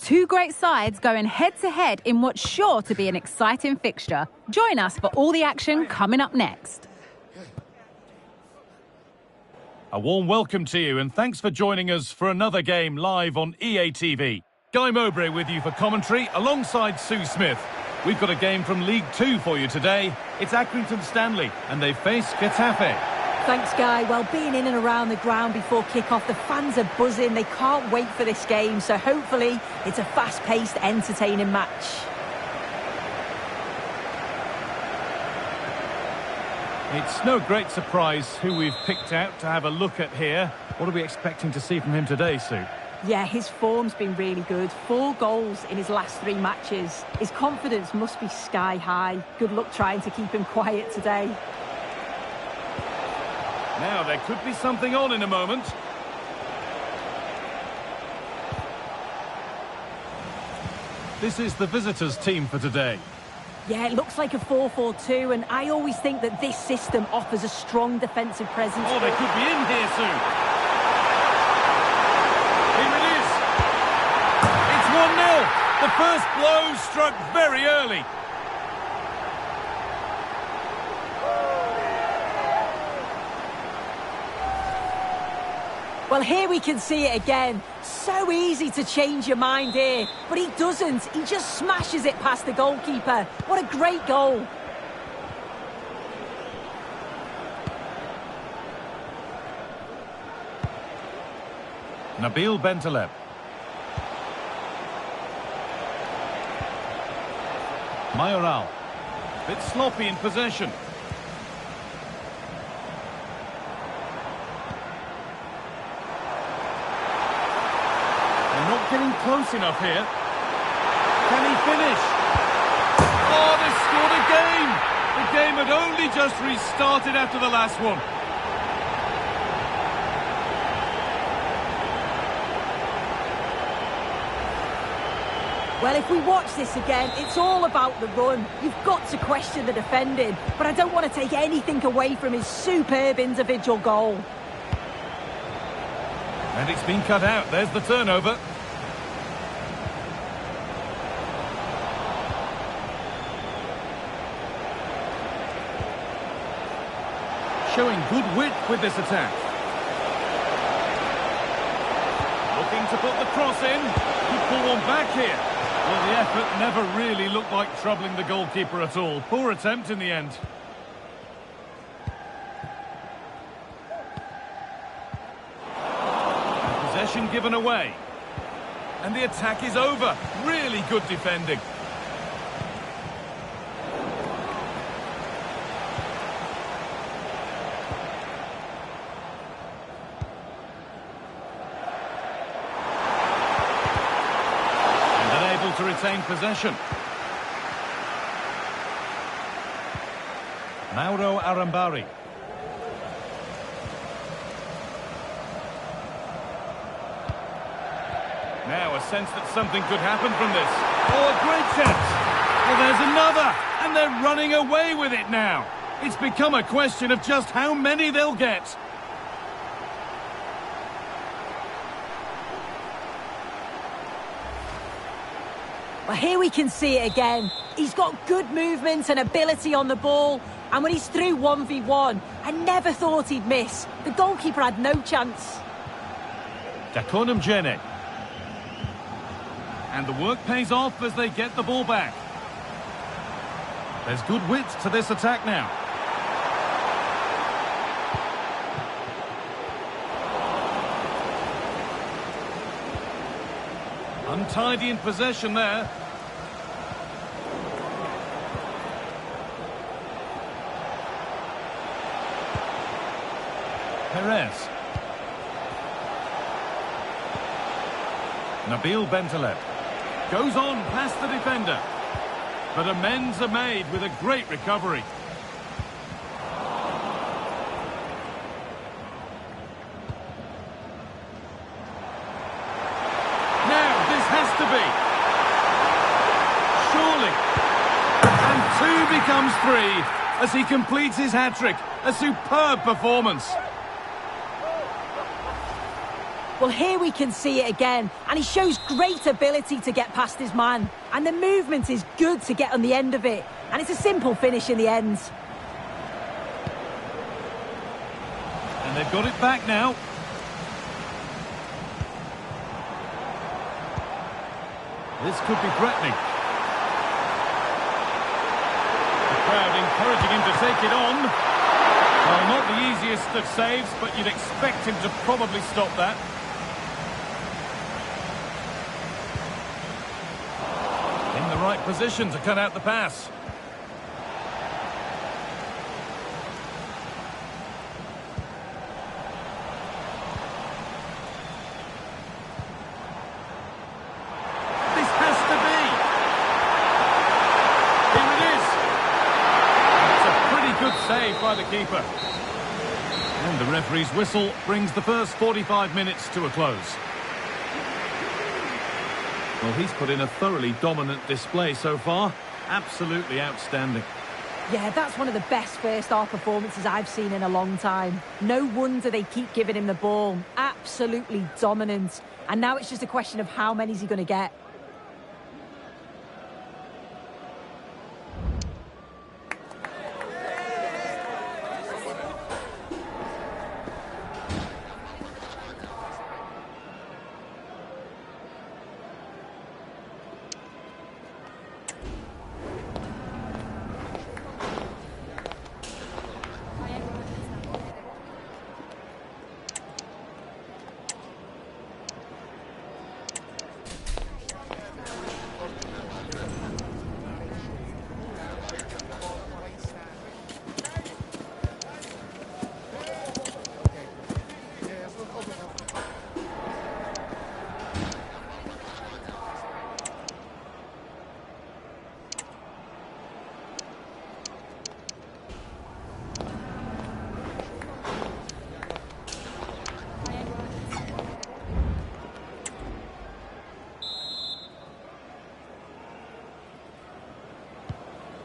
Two great sides going head-to-head in what's sure to be an exciting fixture. Join us for all the action coming up next. A warm welcome to you and thanks for joining us for another game live on EA TV. Guy Mowbray with you for commentary alongside Sue Smith. We've got a game from League 2 for you today. It's Accrington Stanley and they face Getafe. Thanks, Guy. Well, being in and around the ground before kick-off, the fans are buzzing. They can't wait for this game, so hopefully it's a fast-paced, entertaining match. It's no great surprise who we've picked out to have a look at here. What are we expecting to see from him today, Sue? Yeah, his form's been really good. 4 goals in his last 3 matches. His confidence must be sky high. Good luck trying to keep him quiet today. Now, there could be something on in a moment. This is the visitors' team for today. Yeah, it looks like a 4-4-2, and I always think that this system offers a strong defensive presence. Oh, they could be in here soon. Here it is. It's 1-0. The first blow struck very early. Well, here we can see it again. So easy to change your mind here, but he doesn't. He just smashes it past the goalkeeper. What a great goal. Nabil Bentaleb. Mayoral. Bit sloppy in possession. Not getting close enough here. Can he finish? Oh, they scored again! The game had only just restarted after the last one. Well, if we watch this again, it's all about the run. You've got to question the defending, but I don't want to take anything away from his superb individual goal. And it's been cut out. There's the turnover. Showing good width with this attack. Looking to put the cross in. Could pull one back here. Well, the effort never really looked like troubling the goalkeeper at all. Poor attempt in the end. Possession given away. And the attack is over. Really good defending. To retain possession. Mauro Arambari. Now a sense that something could happen from this. Oh, a great chance. Well, there's another, and they're running away with it now. It's become a question of just how many they'll get. Well, here we can see it again. He's got good movement and ability on the ball. And when he's through 1v1, I never thought he'd miss. The goalkeeper had no chance. Dakonum Jene. And the work pays off as they get the ball back. There's good width to this attack now. Untidy in possession there. Perez. Nabil Bentaleb. Goes on past the defender. But amends are made with a great recovery. Becomes 3 as he completes his hat-trick. A superb performance. Well, here we can see it again, and he shows great ability to get past his man. And the movement is good to get on the end of it, and it's a simple finish in the end. And they've got it back now. This could be threatening. The crowd encouraging him to take it on. Well, not the easiest of saves, but you'd expect him to probably stop that. In the right position to cut out the pass. This has to be. Here it is. It's a pretty good save by the keeper. And the referee's whistle brings the first 45 minutes to a close. Well, he's put in a thoroughly dominant display so far. Absolutely outstanding. Yeah, that's one of the best first-half performances I've seen in a long time. No wonder they keep giving him the ball. Absolutely dominant. And now it's just a question of how many is he going to get.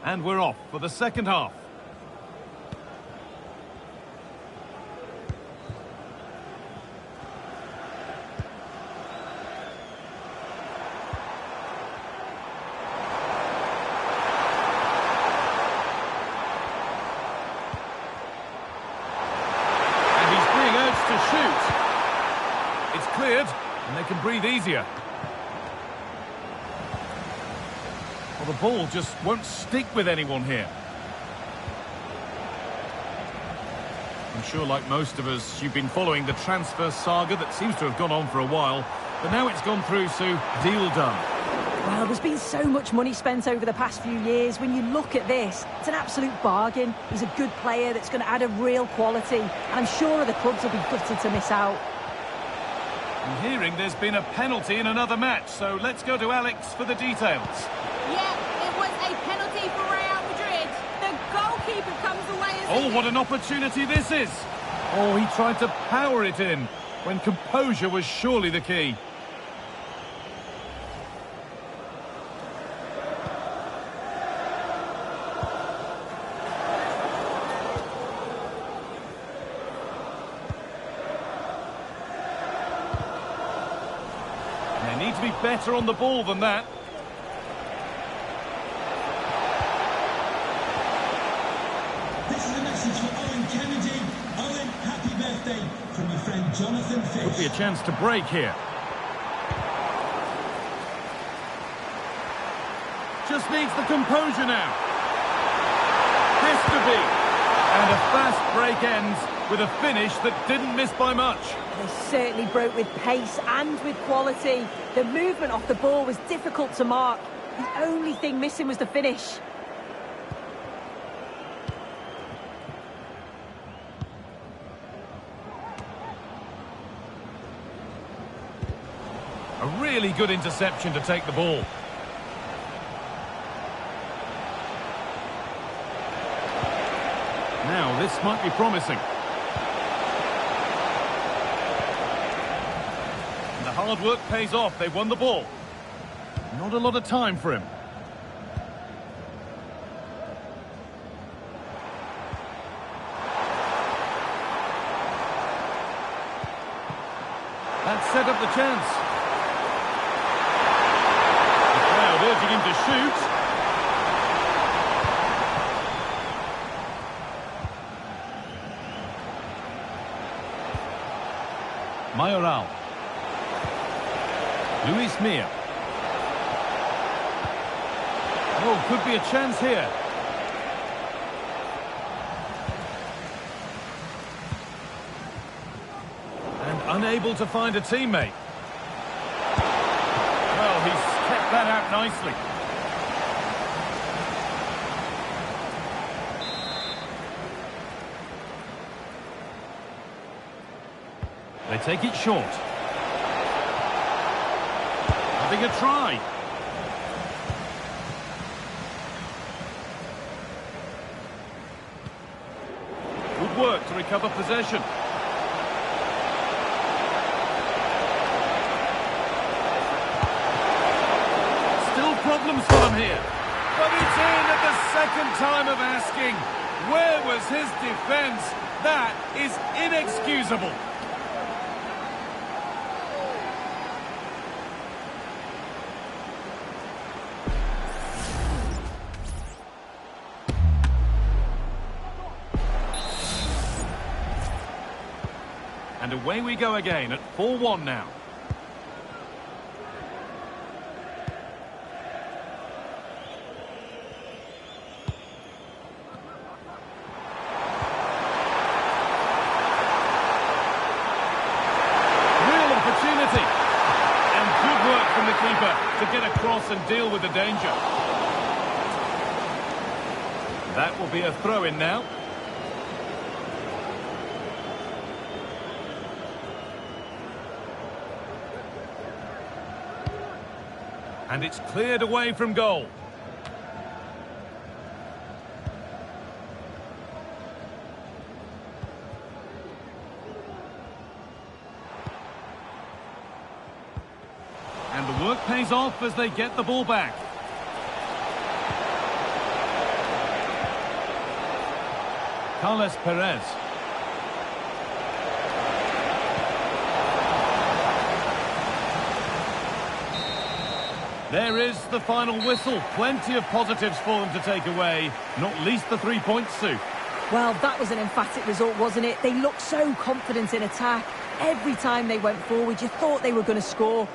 And we're off for the second half. And he's being urged to shoot. It's cleared, and they can breathe easier. Well, the ball just won't stick with anyone here. I'm sure, like most of us, you've been following the transfer saga that seems to have gone on for a while. But now it's gone through, Sue. Deal done. Well, there's been so much money spent over the past few years. When you look at this, it's an absolute bargain. He's a good player that's going to add a real quality. And I'm sure other clubs will be gutted to miss out. I'm hearing there's been a penalty in another match, so let's go to Alex for the details. Yeah, it was a penalty for Real Madrid. The goalkeeper comes away as Oh, what an opportunity this is! Oh, he tried to power it in, when composure was surely the key. They need to be better on the ball than that. This is a message for Owen Kennedy. Owen, happy birthday from your friend Jonathan Fish. Could be a chance to break here. Just needs the composure now. Has to be. And a fast break ends with a finish that didn't miss by much. They certainly broke with pace and with quality. The movement off the ball was difficult to mark. The only thing missing was the finish. A really good interception to take the ball. Now, this might be promising. And the hard work pays off. They've won the ball. Not a lot of time for him. That's set up the chance. The crowd urging him to shoot. Mayoral. Luis Mia. Oh, could be a chance here. And unable to find a teammate. Well, he's kept that out nicely. They take it short. Having a try. Good work to recover possession. Still problems for them here. But it's in at the second time of asking. Where was his defence? That is inexcusable. And away we go again at 4-1 now. Real opportunity. And good work from the keeper to get across and deal with the danger. That will be a throw-in now. And it's cleared away from goal. And the work pays off as they get the ball back. Carles Perez. There is the final whistle. Plenty of positives for them to take away, not least the 3 points, Sue. Well, that was an emphatic result, wasn't it? They looked so confident in attack. Every time they went forward, you thought they were going to score.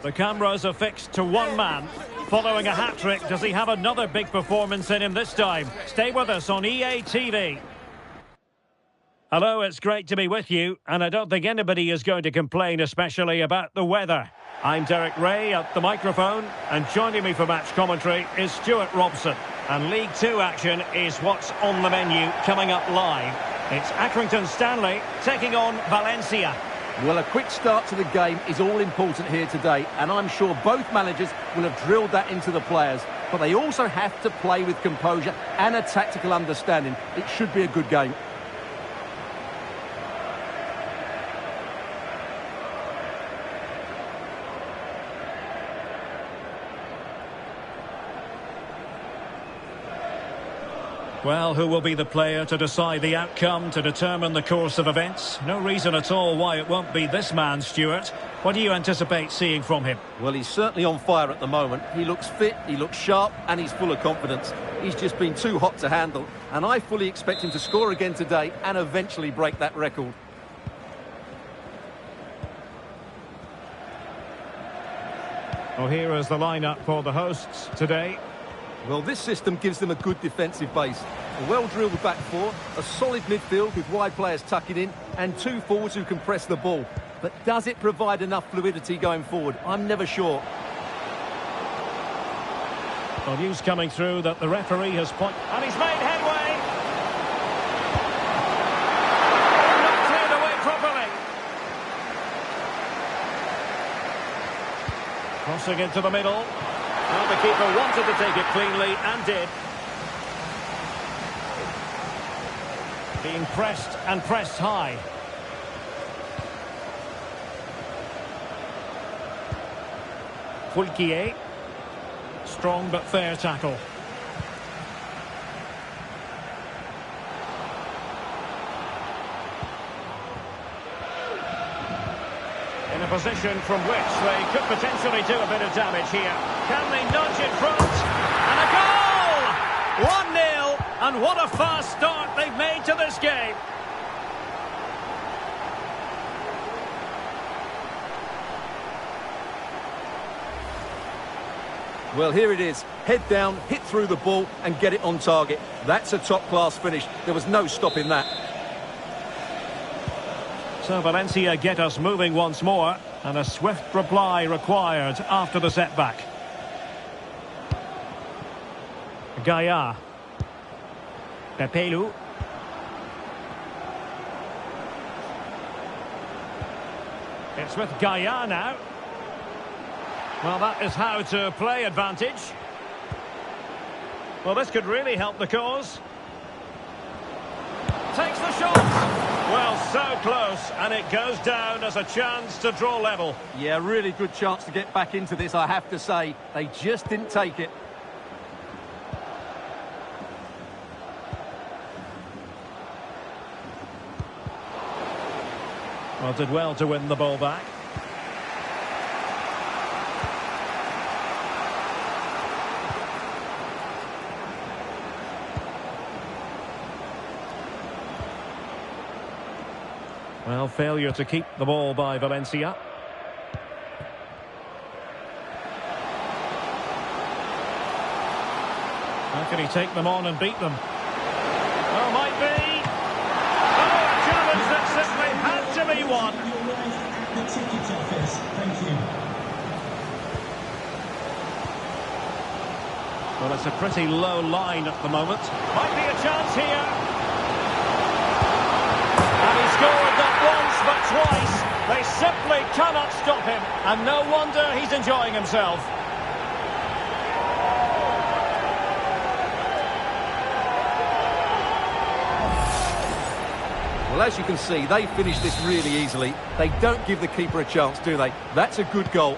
The cameras are fixed to one man. Following a hat-trick, does he have another big performance in him this time? Stay with us on EA TV. Hello, it's great to be with you, and I don't think anybody is going to complain, especially about the weather. I'm Derek Ray at the microphone, and joining me for match commentary is Stuart Robson. And League Two action is what's on the menu coming up live. It's Accrington Stanley taking on Valencia. Well, a quick start to the game is all important here today, and I'm sure both managers will have drilled that into the players. But they also have to play with composure and a tactical understanding. It should be a good game. Well, who will be the player to decide the outcome, to determine the course of events? No reason at all why it won't be this man, Stuart. What do you anticipate seeing from him? Well, he's certainly on fire at the moment. He looks fit, he looks sharp, and he's full of confidence. He's just been too hot to handle, and I fully expect him to score again today and eventually break that record. Well, here is the lineup for the hosts today. Well, this system gives them a good defensive base. A well-drilled back four, a solid midfield with wide players tucking in, and two forwards who can press the ball. But does it provide enough fluidity going forward? I'm never sure. Well, news coming through that the referee has pointed... And he's made headway! Not cleared away properly. Crossing into the middle. Well, the keeper wanted to take it cleanly and did. Being pressed and pressed high. Fulquier. Strong but fair tackle. In a position from which they could potentially do a bit of damage here. Can they nudge in front? And a goal! 1-0, and what a fast start they've made to this game. Well, here it is. Head down, hit through the ball, and get it on target. That's a top-class finish. There was no stopping that. So Valencia get us moving once more, and a swift reply required after the setback. Gaia. Pepelu. It's with Gaia now. Well, that is how to play advantage. Well, this could really help the cause. Takes the shot. Well, so close, and it goes down as a chance to draw level. Yeah, really good chance to get back into this, I have to say. They just didn't take it. Well, did well to win the ball back. Well, failure to keep the ball by Valencia. How can he take them on and beat them? Oh, might be. Oh, a challenge that simply had to be won. The ticket office. Thank you. Well, it's a pretty low line at the moment. Might be a chance here. And he scored not once but twice. They simply cannot stop him. And no wonder he's enjoying himself. Well, as you can see, they finished this really easily. They don't give the keeper a chance, do they? That's a good goal.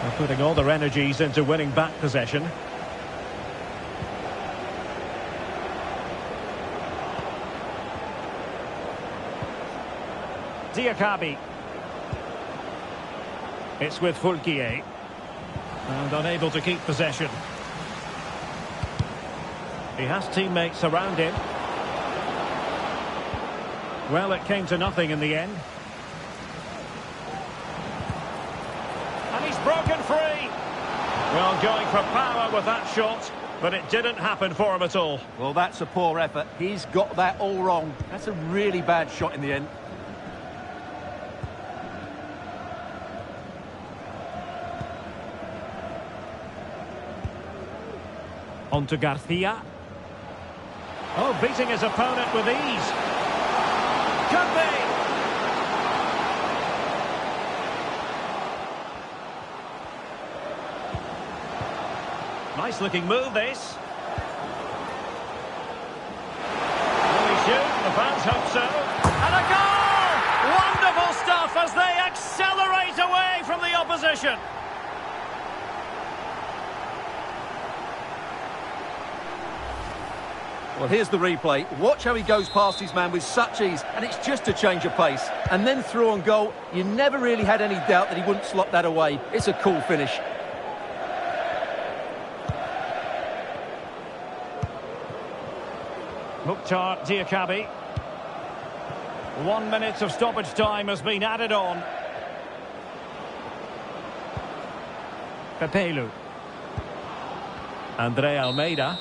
They're putting all their energies into winning back possession. Diakabi. It's with Fulquier. And unable to keep possession. He has teammates around him. Well, it came to nothing in the end. And he's broken free. Well, going for power with that shot, but it didn't happen for him at all. Well, that's a poor effort. He's got that all wrong. That's a really bad shot in the end. On to Garcia. Oh, beating his opponent with ease. Could be. Nice looking move, this. Will he shoot? The fans hope so. And a goal! Wonderful stuff as they accelerate away from the opposition. Well, here's the replay. Watch how he goes past his man with such ease, and it's just a change of pace. And then through on goal, you never really had any doubt that he wouldn't slot that away. It's a cool finish. Mukhtar Diakabi. 1 minute of stoppage time has been added on. Pepelu. Andre Almeida.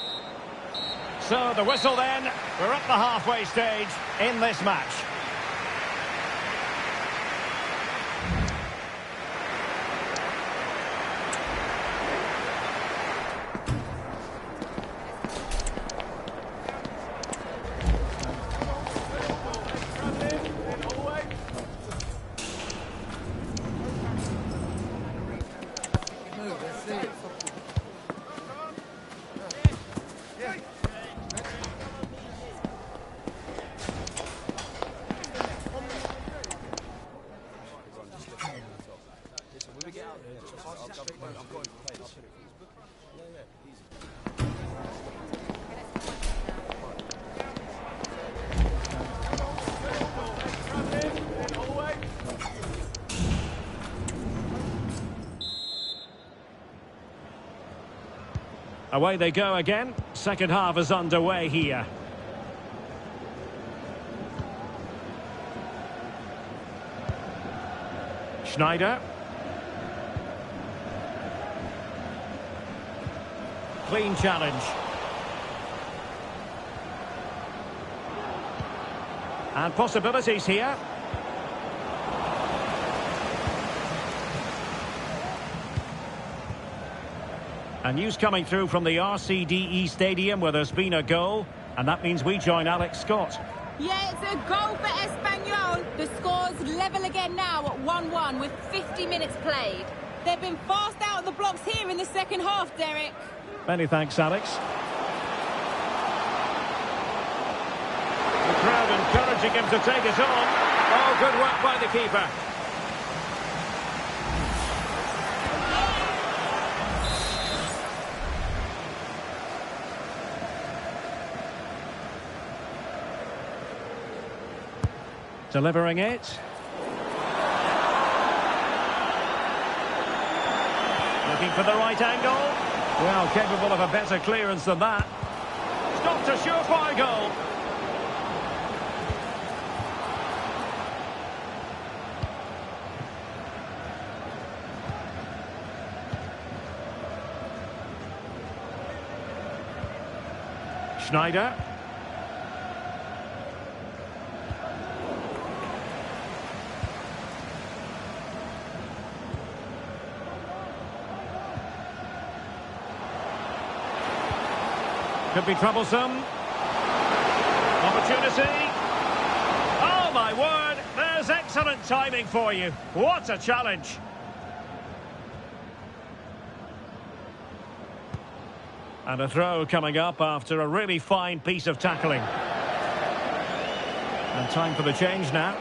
So the whistle then. We're at the halfway stage in this match. Away they go again. Second half is underway here. Schneider. Clean challenge. And possibilities here. And news coming through from the RCDE Stadium where there's been a goal. And that means we join Alex Scott. Yeah, it's a goal for Espanyol. The score's level again now at 1-1 with 50 minutes played. They've been fast out of the blocks here in the second half, Derek. Many thanks, Alex. The crowd encouraging him to take it on. Oh, good work by the keeper. Delivering it. Looking for the right angle. Well, capable of a better clearance than that. Stopped a surefire goal. Schneider. Could be troublesome. Opportunity. Oh, my word. There's excellent timing for you. What a challenge. And a throw coming up after a really fine piece of tackling. And time for the change now.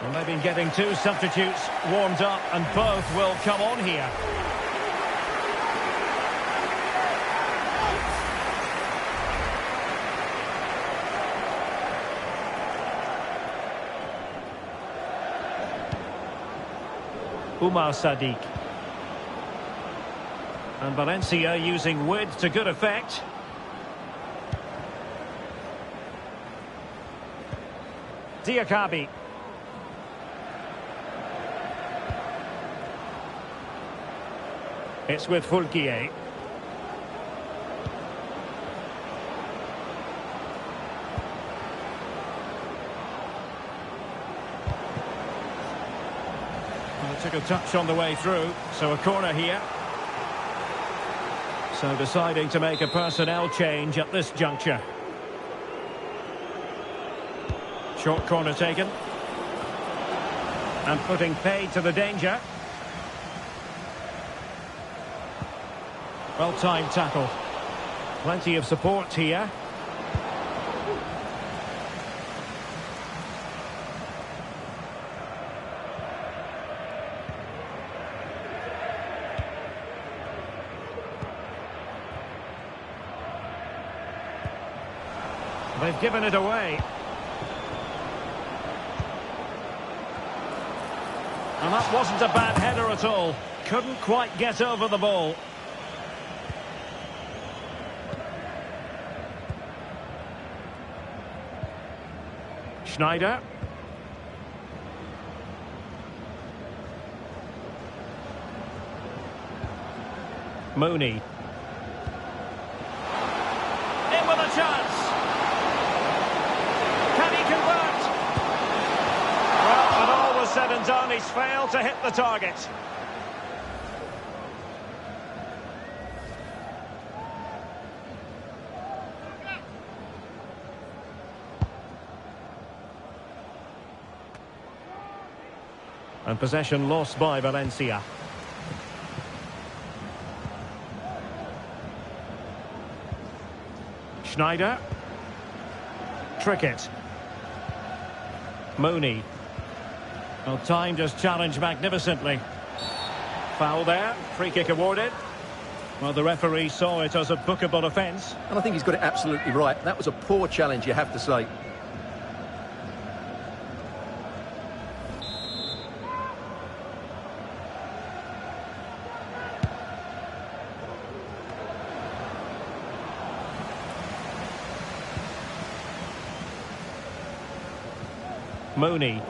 Well, they've been getting two substitutes warmed up, and both will come on here. Umar Sadiq. And Valencia using width to good effect. Diakabi. It's with Fulquier. Well, took a touch on the way through, so a corner here. So deciding to make a personnel change at this juncture. Short corner taken. And putting paid to the danger. Well-timed tackle. Plenty of support here. They've given it away. And that wasn't a bad header at all. Couldn't quite get over the ball. Schneider. Mooney. In with a chance. Can he convert? Well, when all was said and done, he's failed to hit the target. And possession lost by Valencia. Schneider. Trickett. Mooney. Well, timed his challenge magnificently. Foul there. Free kick awarded. Well, the referee saw it as a bookable offence. And I think he's got it absolutely right. That was a poor challenge, you have to say. Mooney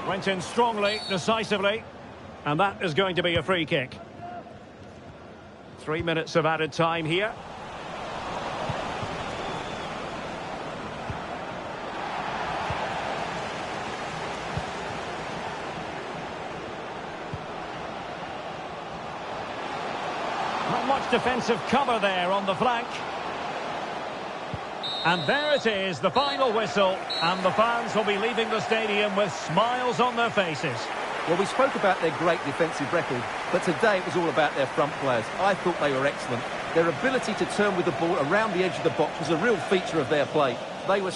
went in strongly, decisively, and that is going to be a free kick. 3 minutes of added time here. Not much defensive cover there on the flank. And there it is, the final whistle, and the fans will be leaving the stadium with smiles on their faces. Well, we spoke about their great defensive record, but today it was all about their front players. I thought they were excellent. Their ability to turn with the ball around the edge of the box was a real feature of their play. They were...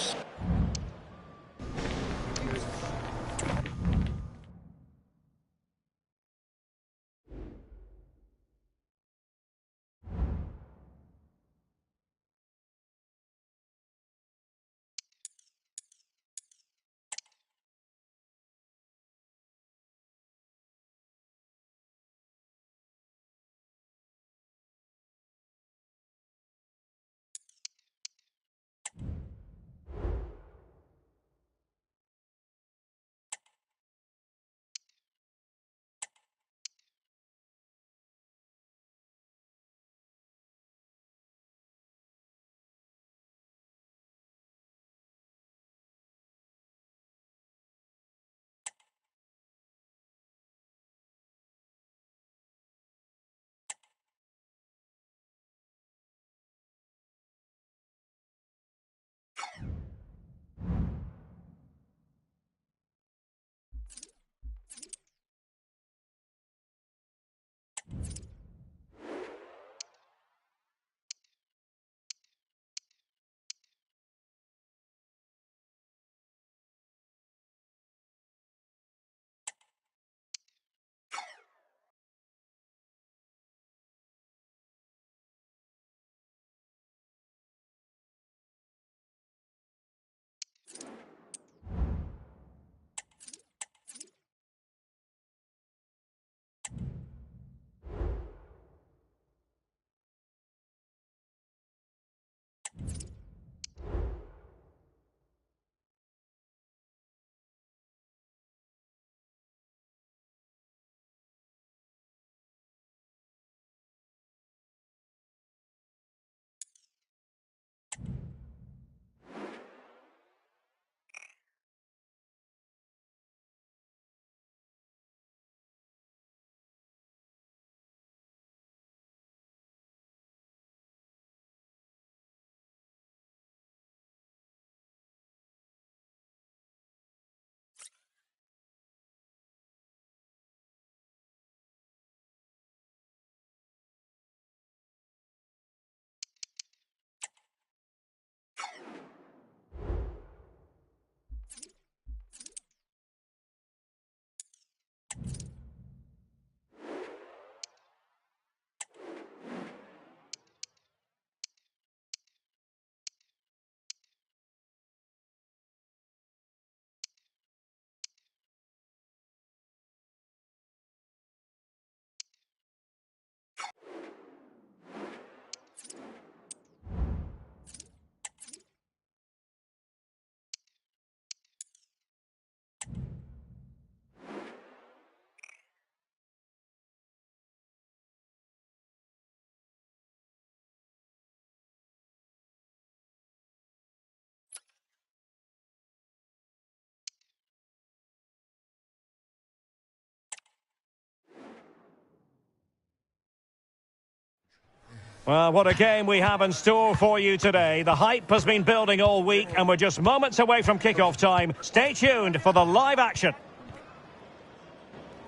Well, what a game we have in store for you today. The hype has been building all week and we're just moments away from kick-off time. Stay tuned for the live action.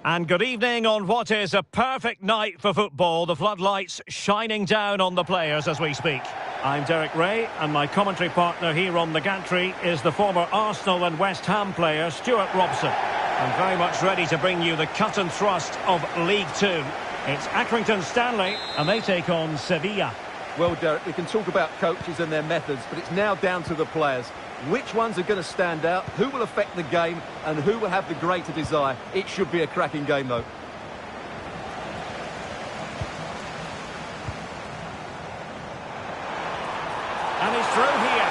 And good evening on what is a perfect night for football. The floodlights shining down on the players as we speak. I'm Derek Ray, and my commentary partner here on the gantry is the former Arsenal and West Ham player Stuart Robson. I'm very much ready to bring you the cut and thrust of League Two. It's Accrington Stanley, and they take on Sevilla. Well, Derek, we can talk about coaches and their methods, but it's now down to the players. Which ones are going to stand out, who will affect the game, and who will have the greater desire? It should be a cracking game, though. And he's through here.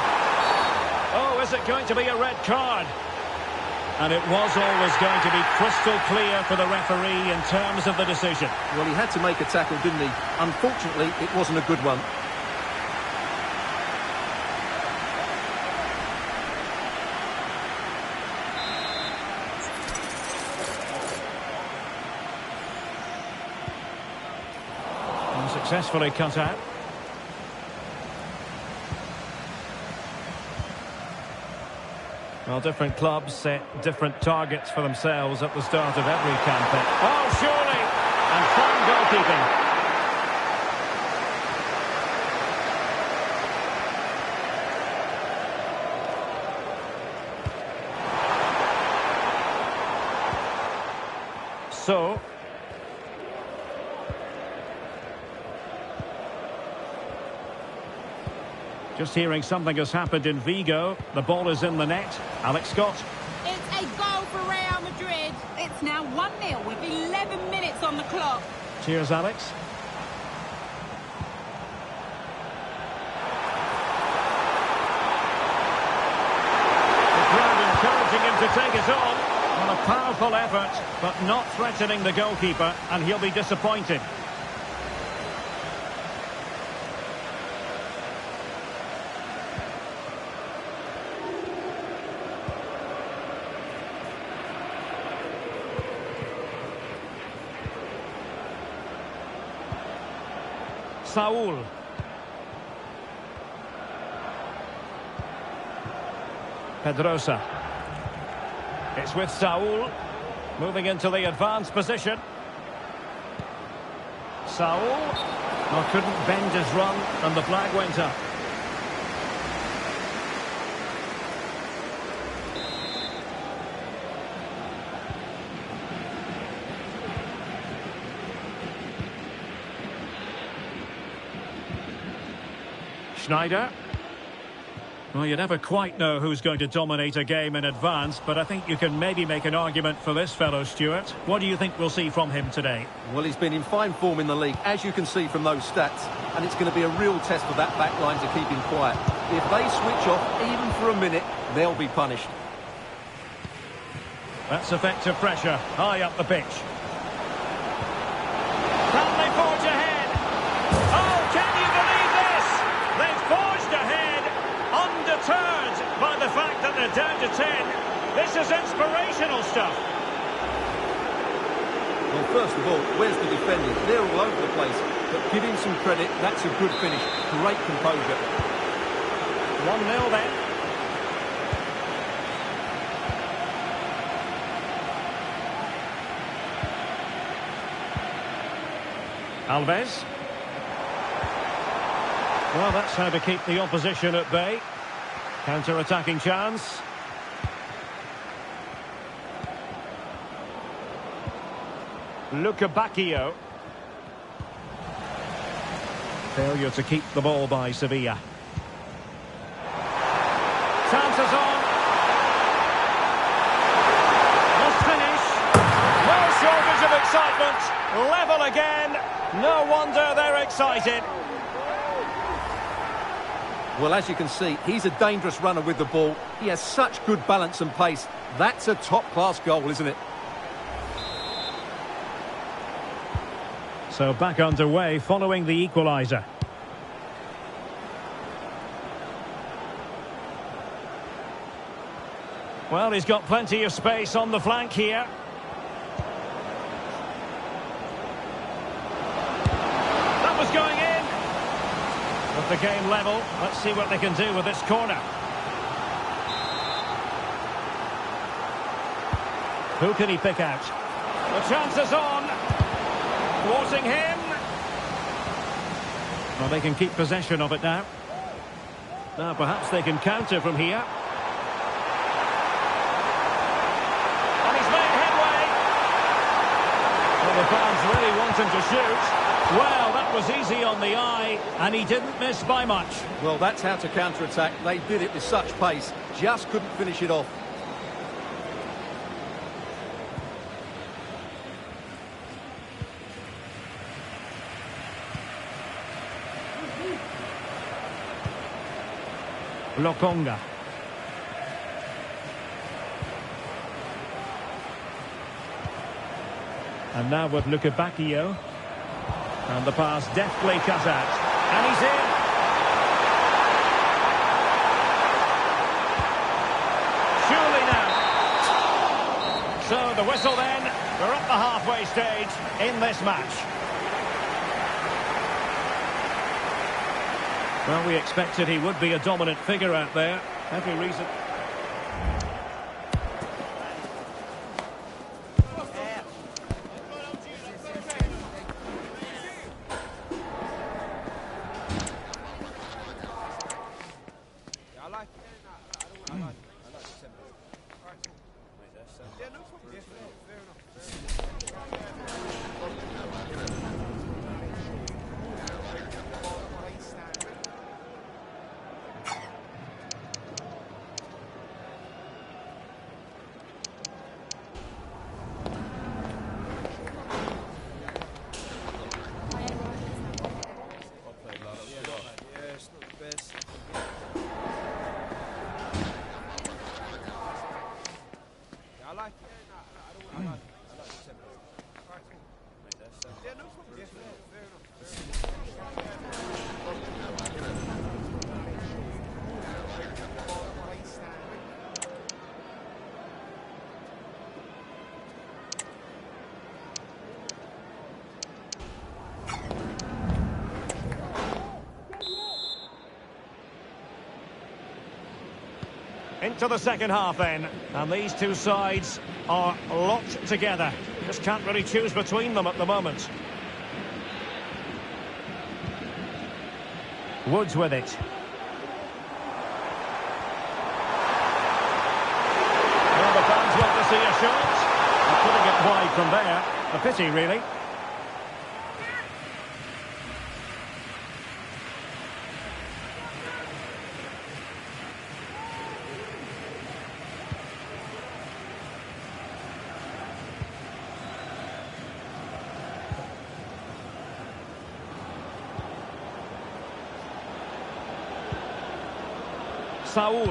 Oh, is it going to be a red card? And it was always going to be crystal clear for the referee in terms of the decision. Well, he had to make a tackle, didn't he? Unfortunately, it wasn't a good one. Successfully cut out. Well, different clubs set different targets for themselves at the start of every campaign. Oh, surely! And fine goalkeeping. So... just hearing something has happened in Vigo. The ball is in the net. Alex Scott. It's a goal for Real Madrid. It's now 1-0 with 11 minutes on the clock. Cheers, Alex. The crowd encouraging him to take it on. Well, a powerful effort, but not threatening the goalkeeper, and he'll be disappointed. Saul. Pedrosa. It's with Saul. Moving into the advanced position. Saul. Well, couldn't bend his run and the flag went up. Schneider. Well, you never quite know who's going to dominate a game in advance, but I think you can maybe make an argument for this fellow, Stuart. What do you think we'll see from him today? Well, he's been in fine form in the league, as you can see from those stats, and it's going to be a real test for that back line to keep him quiet. If they switch off, even for a minute, they'll be punished. That's effective pressure, high up the pitch. Stanley forge ahead. Oh, can you believe this? They've forged ahead, undeterred by the fact that they're down to 10. This is inspirational stuff. Well, first of all, where's the defending? They're all over the place, but give him some credit. That's a good finish. Great composure. 1-0 then. Alves. Well, that's how to keep the opposition at bay. Counter-attacking chance. Luca Bacchio. Failure to keep the ball by Sevilla. Chances on. Must finish. No shortage of excitement. Level again. No wonder they're excited. Well, as you can see, he's a dangerous runner with the ball. He has such good balance and pace. That's a top-class goal, isn't it? So back underway following the equaliser. Well, he's got plenty of space on the flank here. That was going in. the game level. Let's see what they can do with this corner. Who can he pick out? The chance is on. Thwarting him. Well, they can keep possession of it now. Now, perhaps they can counter from here. And he's made headway. Well, the fans really want him to shoot. Well, that was easy on the eye, and he didn't miss by much. Well, that's how to counter-attack. They did it with such pace. Just couldn't finish it off. Lokonga. And now with Lukebakio. And the pass deftly cut out. And he's in. Surely now. So the whistle then. We're up the halfway stage in this match. Well, we expected he would be a dominant figure out there. Every reason. Into the second half then, and these two sides are locked together. Just can't really choose between them at the moment. Woods with it. Well, the fans want to see a shot. They're putting it wide from there. A pity, really. Saul.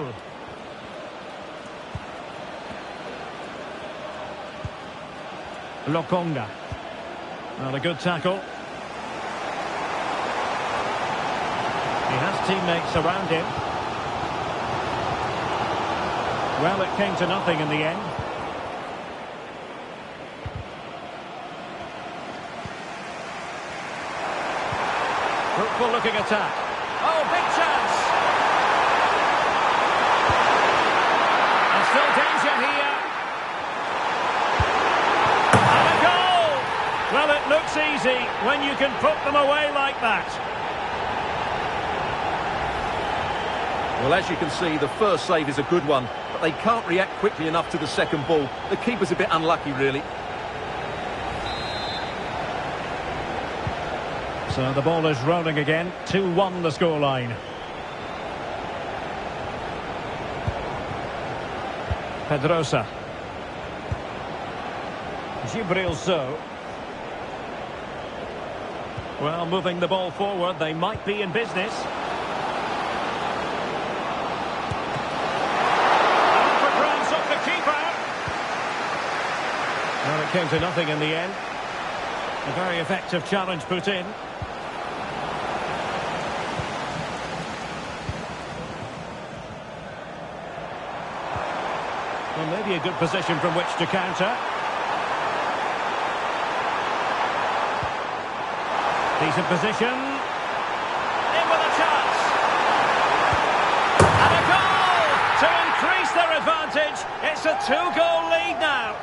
Lokonga. Not a good tackle. He has teammates around him. Well, it came to nothing in the end. Fruitful looking attack. Oh, big chance! Still danger here. And a goal! Well, it looks easy when you can put them away like that. Well, as you can see, the first save is a good one, but they can't react quickly enough to the second ball. The keeper's a bit unlucky, really. So the ball is rolling again. 2-1 the scoreline. Pedrosa. Gibril So. Well, moving the ball forward, they might be in business. And for grabs off the keeper. Well, it came to nothing in the end. A very effective challenge put in. Well, maybe a good position from which to counter. Decent position. In with a chance. advantage. It's a 2-goal lead now.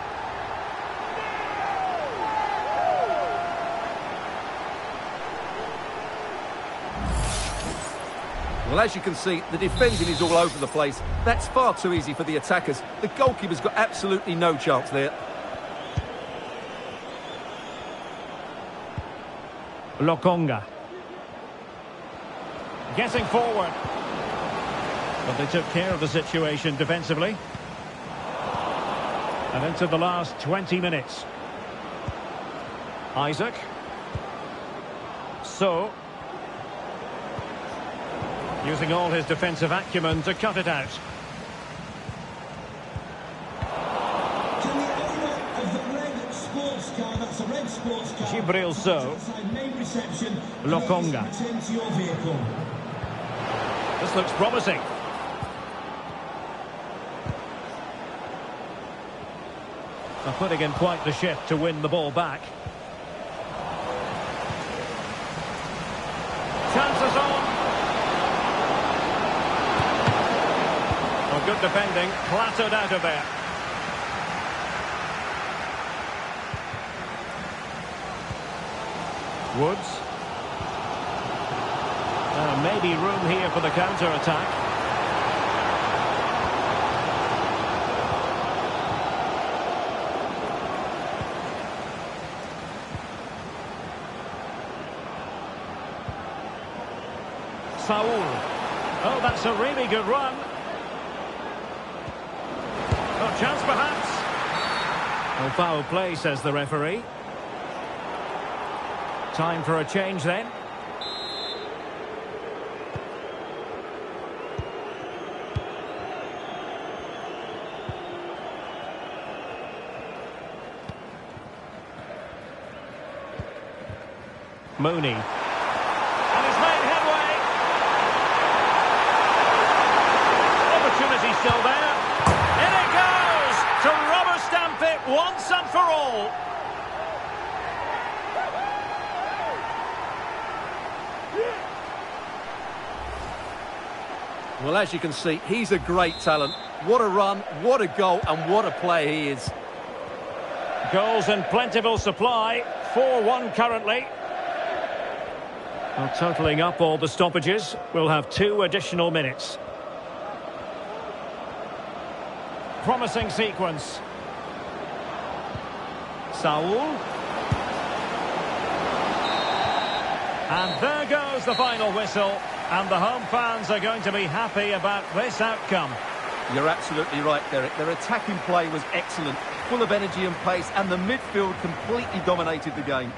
Well, as you can see, the defending is all over the place. That's far too easy for the attackers. The goalkeeper's got absolutely no chance there. Lokonga. Getting forward. But they took care of the situation defensively. And into the last 20 minutes. Isaac. So. Using all his defensive acumen to cut it out. Can the owner of the red sports car, that's a red sports car, Gibril So. outside main reception, Lokonga. please return to your vehicle. This looks promising. They're putting in quite the shift to win the ball back. Chances on. Good defending, clattered out of there. Woods. Maybe room here for the counter-attack. Saul. Oh, that's a really good run. Oh, chance perhaps. Oh, foul play, says the referee. Time for a change then. Mooney. And he's made headway. Opportunity still there. In it goes to rubber stamp it once and for all. Well, as you can see, he's a great talent. What a run, what a goal, and what a player he is. Goals in plentiful supply. 4-1 currently. Well, totalling up all the stoppages, we'll have 2 additional minutes. Promising sequence. Saul. And there goes the final whistle. And the home fans are going to be happy about this outcome. You're absolutely right, Derek. Their attacking play was excellent, full of energy and pace, and the midfield completely dominated the game.